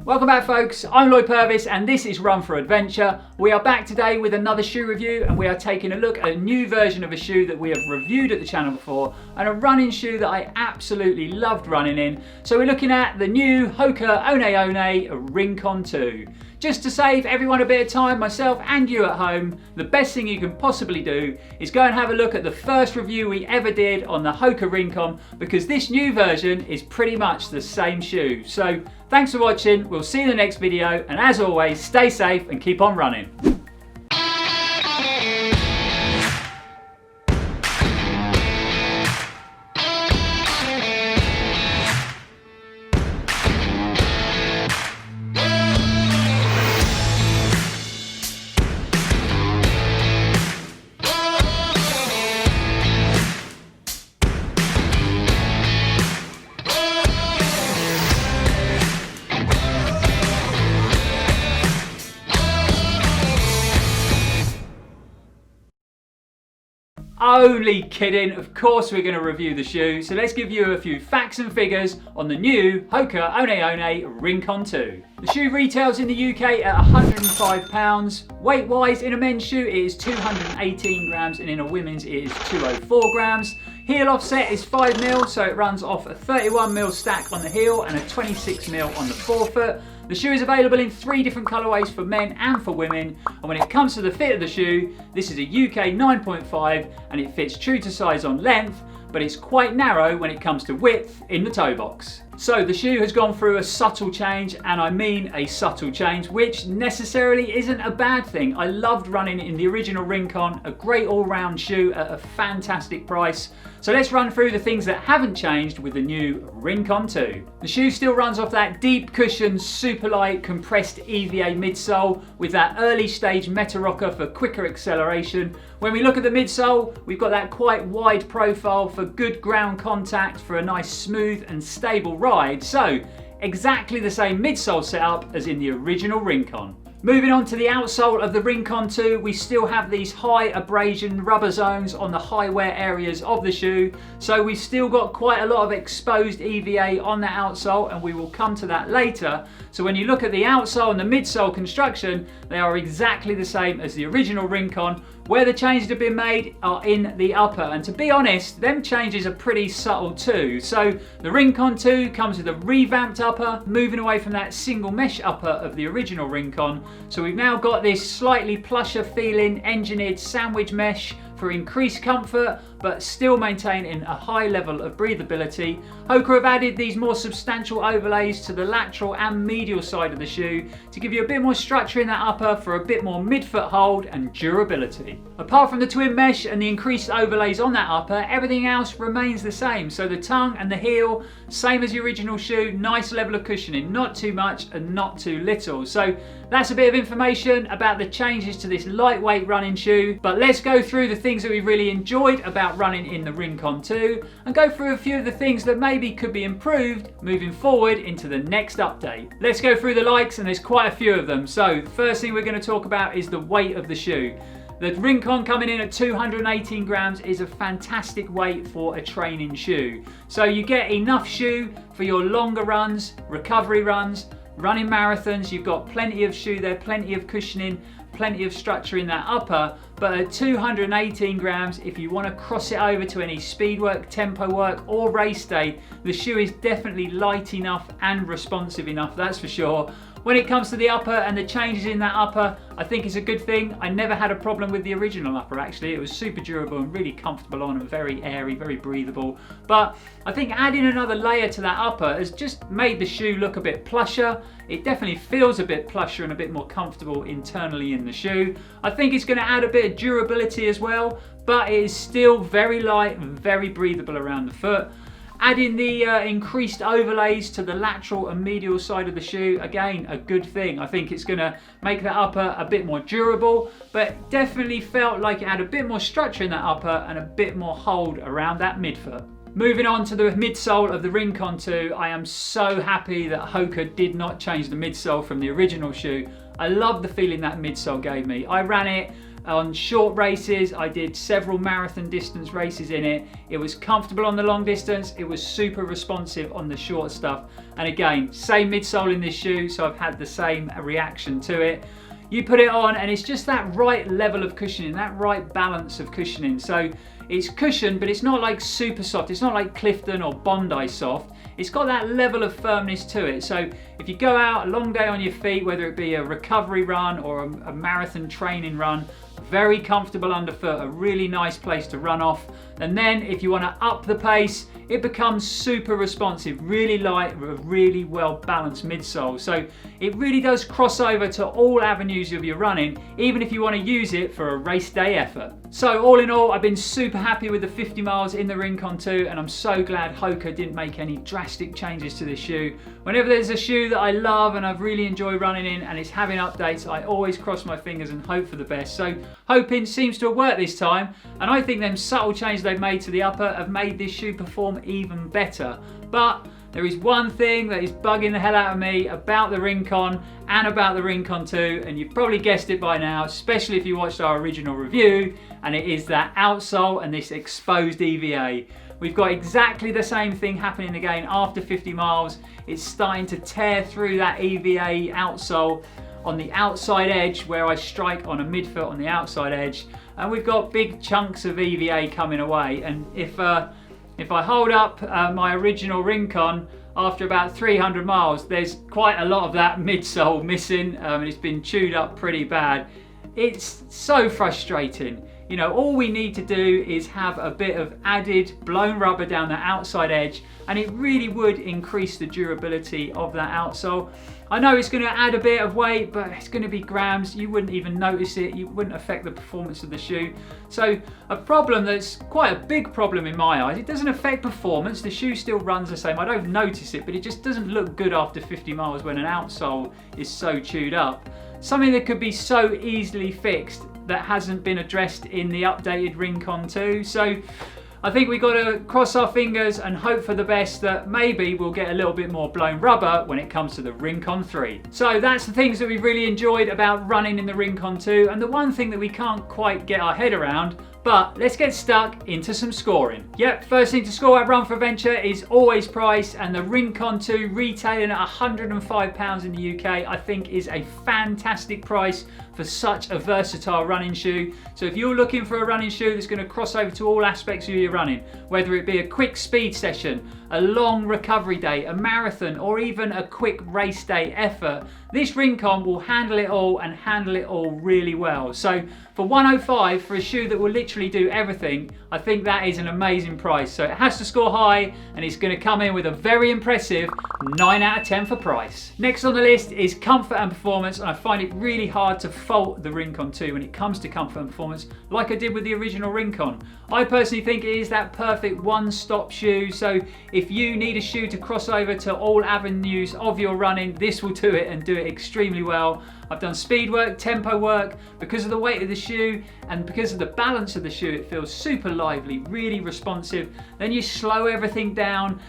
Welcome back folks, I'm Lloyd Purvis and this is Run4Adventure. We are back today with another shoe review and we are taking a look at a new version of a shoe that we have reviewed at the channel before and a running shoe that I absolutely loved running in. So we're looking at the new Hoka One One Rincon 2. Just to save everyone a bit of time, myself and you at home, the best thing you can possibly do is go and have a look at the first review we ever did on the Hoka Rincon, because this new version is pretty much the same shoe. So thanks for watching, we'll see you in the next video, and as always, stay safe and keep on running. Only kidding, of course we're going to review the shoe, so let's give you a few facts and figures on the new Hoka One One Rincon 2. The shoe retails in the UK at £105. Weight wise, in a men's shoe it is 218 grams and in a women's it is 204 grams. Heel offset is 5mm, so it runs off a 31mm stack on the heel and a 26mm on the forefoot. The shoe is available in 3 different colourways for men and for women, and when it comes to the fit of the shoe, this is a UK 9.5 and it fits true to size on length, but it's quite narrow when it comes to width in the toe box. So the shoe has gone through a subtle change, and I mean a subtle change, which necessarily isn't a bad thing. I loved running in the original Rincon, a great all-round shoe at a fantastic price. So let's run through the things that haven't changed with the new Rincon 2. The shoe still runs off that deep cushion, super light, compressed EVA midsole with that early stage meta rocker for quicker acceleration. When we look at the midsole, we've got that quite wide profile for good ground contact for a nice smooth and stable ride. So exactly the same midsole setup as in the original Rincon. Moving on to the outsole of the Rincon 2, we still have these high abrasion rubber zones on the high wear areas of the shoe. So we've still got quite a lot of exposed EVA on the outsole, and we will come to that later. So when you look at the outsole and the midsole construction, they are exactly the same as the original Rincon. Where the changes have been made are in the upper, and to be honest, them changes are pretty subtle too. So the Rincon 2 comes with a revamped upper, moving away from that single mesh upper of the original Rincon. So we've now got this slightly plusher feeling engineered sandwich mesh for increased comfort, but still maintaining a high level of breathability. Hoka have added these more substantial overlays to the lateral and medial side of the shoe to give you a bit more structure in that upper for a bit more midfoot hold and durability. Apart from the twin mesh and the increased overlays on that upper, everything else remains the same. So the tongue and the heel, same as the original shoe, nice level of cushioning, not too much and not too little. So that's a bit of information about the changes to this lightweight running shoe, but let's go through the things that we really enjoyed about running in the Rincon 2 and go through a few of the things that maybe could be improved moving forward into the next update. Let's go through the likes, and there's quite a few of them. So the first thing we're going to talk about is the weight of the shoe. The Rincon coming in at 218 grams is a fantastic weight for a training shoe. So you get enough shoe for your longer runs, recovery runs, running marathons. You've got plenty of shoe there, plenty of cushioning, plenty of structure in that upper. But at 218 grams, if you want to cross it over to any speed work, tempo work or race day, the shoe is definitely light enough and responsive enough, that's for sure. When it comes to the upper and the changes in that upper, I think it's a good thing. I never had a problem with the original upper actually. It was super durable and really comfortable on and very airy, very breathable. But I think adding another layer to that upper has just made the shoe look a bit plusher. It definitely feels a bit plusher and a bit more comfortable internally in the shoe. I think it's going to add a bit of durability as well, but it is still very light and very breathable around the foot. Adding the increased overlays to the lateral and medial side of the shoe, again, a good thing. I think it's going to make that upper a bit more durable, but definitely felt like it had a bit more structure in that upper and a bit more hold around that midfoot. Moving on to the midsole of the Rincon 2, I am so happy that Hoka did not change the midsole from the original shoe. I love the feeling that midsole gave me. I ran it on short races. I did several marathon distance races in it. It was comfortable on the long distance. It was super responsive on the short stuff. And again, same midsole in this shoe, so I've had the same reaction to it. You put it on and it's just that right level of cushioning, that right balance of cushioning. So it's cushioned, but it's not like super soft. It's not like Clifton or Bondi soft. It's got that level of firmness to it. So if you go out a long day on your feet, whether it be a recovery run or a marathon training run, very comfortable underfoot, a really nice place to run off. And then if you want to up the pace, it becomes super responsive, really light, with a really well balanced midsole. So it really does cross over to all avenues of your running, even if you want to use it for a race day effort. So all in all, I've been super happy with the 50 miles in the Rincon 2, and I'm so glad Hoka didn't make any drastic changes to this shoe. Whenever there's a shoe that I love and I've really enjoyed running in and it's having updates, I always cross my fingers and hope for the best. So hoping seems to have worked this time, and I think them subtle changes they've made to the upper have made this shoe perform even better. But there is one thing that is bugging the hell out of me about the Rincon and about the Rincon 2, and you've probably guessed it by now, especially if you watched our original review, and it is that outsole and this exposed EVA. We've got exactly the same thing happening again after 50 miles. It's starting to tear through that EVA outsole on the outside edge where I strike on a midfoot on the outside edge, and we've got big chunks of EVA coming away. And if I hold up my original Rincon after about 300 miles, there's quite a lot of that midsole missing, and it's been chewed up pretty bad. It's so frustrating. You know, all we need to do is have a bit of added blown rubber down the outside edge, and it really would increase the durability of that outsole. I know it's going to add a bit of weight, but it's going to be grams. You wouldn't even notice it. You wouldn't affect the performance of the shoe. So a problem that's quite a big problem in my eyes. It doesn't affect performance. The shoe still runs the same. I don't notice it, but it just doesn't look good after 50 miles when an outsole is so chewed up. Something that could be so easily fixed that hasn't been addressed in the updated Rincon 2. So I think we've got to cross our fingers and hope for the best that maybe we'll get a little bit more blown rubber when it comes to the Rincon 3. So that's the things that we've really enjoyed about running in the Rincon 2, and the one thing that we can't quite get our head around. But let's get stuck into some scoring. Yep, first thing to score at Run4Adventure is always price, and the Rincon 2 retailing at £105 in the UK I think is a fantastic price for such a versatile running shoe. So if you're looking for a running shoe that's going to cross over to all aspects of your running, whether it be a quick speed session, a long recovery day, a marathon, or even a quick race day effort, this Rincon will handle it all, and handle it all really well. So for £105 for a shoe that will literally do everything, I think that is an amazing price. So it has to score high, and it's going to come in with a very impressive 9 out of 10 for price. Next on the list is comfort and performance, and I find it really hard to fault the Rincon 2 when it comes to comfort and performance, like I did with the original Rincon. I personally think it is that perfect one-stop shoe. So if you need a shoe to cross over to all avenues of your running, this will do it, and do it extremely well. I've done speed work, tempo work. Because of the weight of the shoe and because of the balance of the shoe, it feels super lively, really responsive. Then you slow everything down,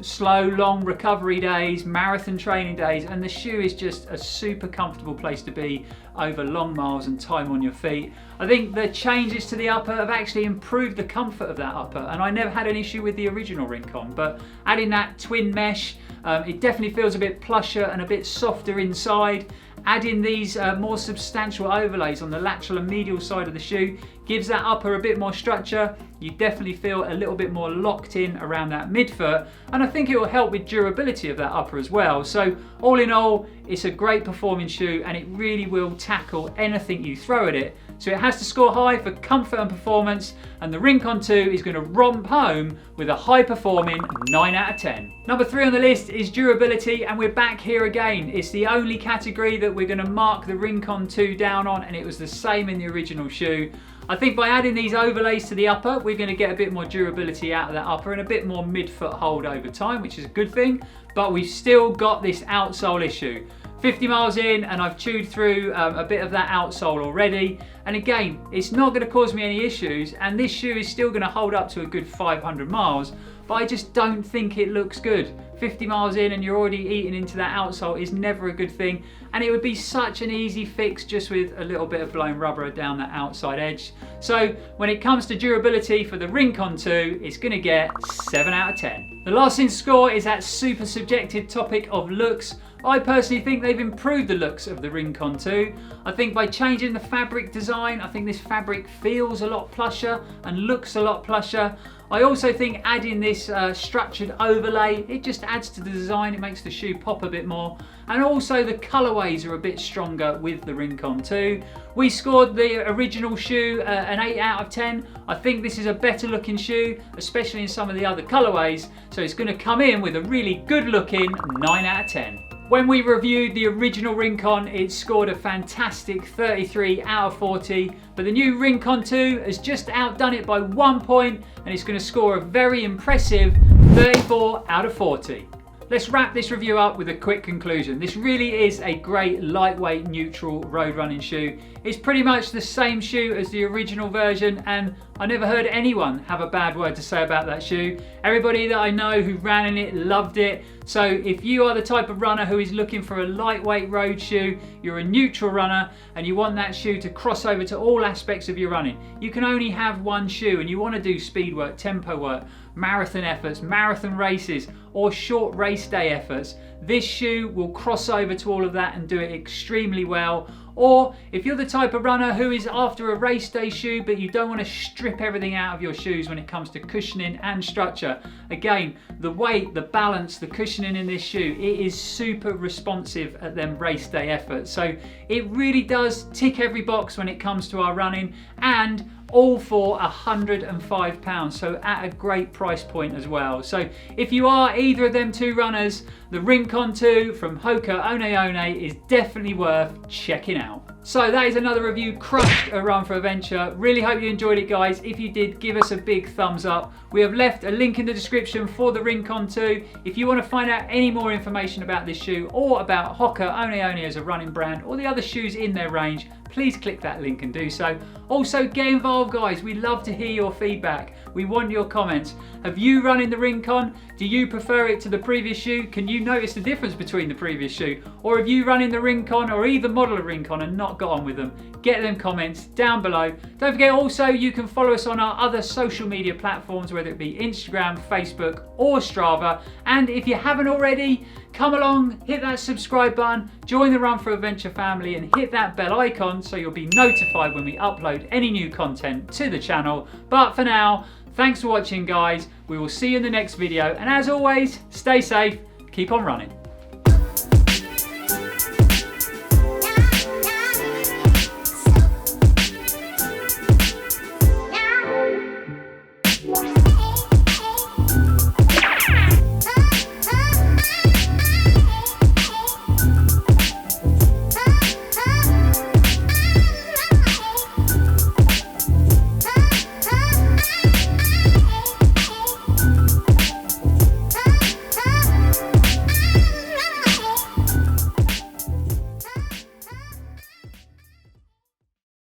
slow long recovery days, marathon training days, and the shoe is just a super comfortable place to be over long miles and time on your feet. I think the changes to the upper have actually improved the comfort of that upper, and I never had an issue with the original Rincon, but adding that twin mesh, it definitely feels a bit plusher and a bit softer inside. Adding these more substantial overlays on the lateral and medial side of the shoe gives that upper a bit more structure. You definitely feel a little bit more locked in around that midfoot, and I think it will help with durability of that upper as well. So all in all, it's a great performing shoe, and it really will tackle anything you throw at it. So it has to score high for comfort and performance, and the Rincon 2 is going to romp home with a high performing 9 out of 10. Number 3 on the list is durability, and we're back here again. It's the only category that we're going to mark the Rincon 2 down on, and it was the same in the original shoe. I think by adding these overlays to the upper, we're going to get a bit more durability out of that upper and a bit more midfoot hold over time, which is a good thing, but we've still got this outsole issue. 50 miles in, and I've chewed through a bit of that outsole already, and again, it's not going to cause me any issues, and this shoe is still going to hold up to a good 500 miles, but I just don't think it looks good. 50 miles in and you're already eating into that outsole is never a good thing, and it would be such an easy fix just with a little bit of blown rubber down that outside edge. So when it comes to durability for the Rincon 2, it's going to get 7 out of 10. The last thing to score is that super subjective topic of looks. I personally think they've improved the looks of the Rincon 2. I think by changing the fabric design, I think this fabric feels a lot plusher and looks a lot plusher. I also think adding this structured overlay, it just adds to the design, it makes the shoe pop a bit more. And also the colorways are a bit stronger with the Rincon 2. We scored the original shoe an 8 out of 10. I think this is a better looking shoe, especially in some of the other colorways. So it's going to come in with a really good looking 9 out of 10. When we reviewed the original Rincon, it scored a fantastic 33 out of 40, but the new Rincon 2 has just outdone it by 1 point, and it's going to score a very impressive 34 out of 40. Let's wrap this review up with a quick conclusion. This really is a great lightweight neutral road running shoe. It's pretty much the same shoe as the original version, and I never heard anyone have a bad word to say about that shoe. Everybody that I know who ran in it loved it. So if you are the type of runner who is looking for a lightweight road shoe, you're a neutral runner and you want that shoe to cross over to all aspects of your running, you can only have one shoe and you want to do speed work, tempo work, marathon efforts, marathon races, or short race day efforts, this shoe will cross over to all of that and do it extremely well. Or if you're the type of runner who is after a race day shoe but you don't want to strip everything out of your shoes when it comes to cushioning and structure, again, the weight, the balance, the cushioning in this shoe, it is super responsive at them race day efforts. So it really does tick every box when it comes to our running, and all for £105, so at a great price point as well. So if you are either of them two runners, the Rincon 2 from Hoka One One is definitely worth checking out. So that is another review crushed at Run4Adventure. Really hope you enjoyed it, guys. If you did, give us a big thumbs up. We have left a link in the description for the Rincon 2. If you want to find out any more information about this shoe or about Hoka One One as a running brand or the other shoes in their range, please click that link and do so. Also, get involved, guys. We love to hear your feedback. We want your comments. Have you run in the Rincon? Do you prefer it to the previous shoe? Can you notice the difference between the previous shoe? Or have you run in the Rincon or either model of Rincon and not got on with them? Get them comments down below. Don't forget also you can follow us on our other social media platforms, whether it be Instagram, Facebook or Strava. And if you haven't already, come along, hit that subscribe button, join the Run4Adventure family and hit that bell icon so you'll be notified when we upload any new content to the channel. But for now, thanks for watching, guys. We will see you in the next video, and as always, stay safe, keep on running.